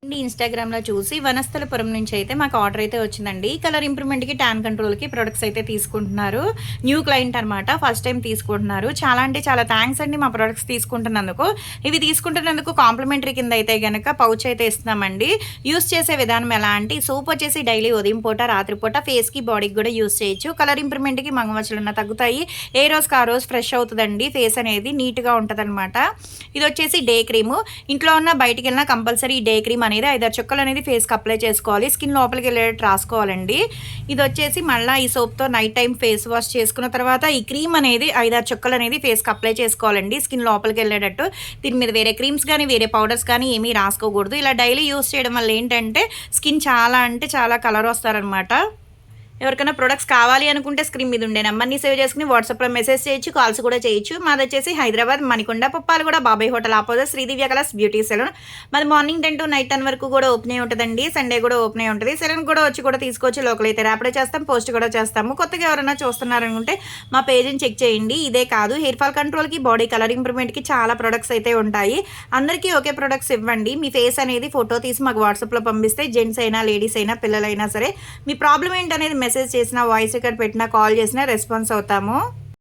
ఇన్‌స్టాగ్రామ్‌లో చూసి వనస్థలపురం నుంచి అయితే మాకు ఆర్డర్ అయితే వచ్చిందండి. కలర్ ఇంప్రూవ్‌మెంట్‌కి, టాన్ కంట్రోల్‌కి ప్రొడక్ట్స్ అయితే తీసుకుంటున్నారు. న్యూ క్లయింట్ అనమాట. ఫస్ట్ టైమ్ తీసుకుంటున్నారు. చాలా అంటే చాలా థాంక్స్ అండి మా ప్రొడక్ట్స్ తీసుకుంటున్నందుకు. ఇవి తీసుకుంటున్నందుకు కాంప్లిమెంటరీ కింద అయితే గనక పౌచ్ అయితే ఇస్తున్నామండి. యూజ్ చేసే విధానం ఎలా అంటే సోప్ వచ్చేసి డైలీ ఉదయం పూట, రాత్రి పూట ఫేస్‌కి, బాడీకి కూడా యూజ్ చేయొచ్చు. కలర్ ఇంప్రూవ్‌మెంట్‌కి మగమచ్చలున్న తగ్గుతాయి. ఏ రోజుకి ఆ రోజు ఫ్రెష్ అవుతదండి. ఫేస్ అనేది నీట్‌గా ఉంటదనమాట. ఇదొచ్చేసి డే క్రీము. ఇంట్లో ఉన్న బయటికెళ్ళినా కంపల్సరీ ఈ డే క్రీమ్ అనేది 5, 6 చుక్కలు అనేది ఫేస్‌కి అప్లై చేసుకోవాలి. స్కిన్ లోపలికి వెళ్ళేటట్టు రాసుకోవాలండి. ఇదొచ్చేసి మళ్ళా ఈ సోప్‌తో నైట్ టైమ్ ఫేస్ వాష్ చేసుకున్న తర్వాత ఈ క్రీమ్ అనేది 5, 6 చుక్కలు అనేది ఫేస్‌కి అప్లై చేసుకోవాలండి. స్కిన్ లోపలికి వెళ్ళేటట్టు. దీని మీద వేరే క్రీమ్స్ గానీ, వేరే పౌడర్స్ కానీ ఏమీ రాసుకోకూడదు. ఇలా డైలీ యూజ్ చేయడం వల్ల ఏంటంటే స్కిన్ చాలా అంటే చాలా కలర్ వస్తారనమాట. ఎవరికైనా ప్రొడక్ట్స్ కావాలి అనుకుంటే స్క్రీన్ మీద ఉండే నెంబర్ని సేవ్ చేసుకుని వాట్సాప్లో మెసేజ్ చేయొచ్చు, కాల్స్ కూడా చేయొచ్చు. మాది వచ్చేసి Hyderabad Manikonda Puppalaguda Babai hotel opposite Sridivya colours beauty salon. మాది మార్నింగ్ 10 to నైట్ 10 వరకు కూడా ఓపెన్ అయి ఉంటుందండి. సండే కూడా ఓపెన్ అయి ఉంటుంది. సెలూన్ కూడా వచ్చి తీసుకోవచ్చు. లోకల్ అయితే ర్యాపిడో చేస్తాం, పోస్ట్ కూడా చేస్తాము. కొత్తగా ఎవరైనా చూస్తున్నారనుకుంటే మా పేజ్ని చెక్ చేయండి. ఇదే కాదు, హెయిర్ ఫాల్ కంట్రోల్కి, బాడీ కలర్ ఇంప్రూవ్మెంట్కి చాలా ప్రొడక్ట్స్ అయితే ఉంటాయి. అందరికీ ఒకే ప్రొడక్ట్స్ ఇవ్వండి. మీ ఫేస్ అనేది ఫోటో తీసి మాకు వాట్సాప్లో పంపిస్తే జెంట్స్ అయినా, లేడీస్ అయినా, పిల్లలైనా సరే మీ ప్రాబ్లం ఏంటనేది మెసేజ్ చేసినా, వాయిస్ రికార్డ్ పెట్టినా, కాల్ చేసినా రెస్పాన్స్ అవుతాము.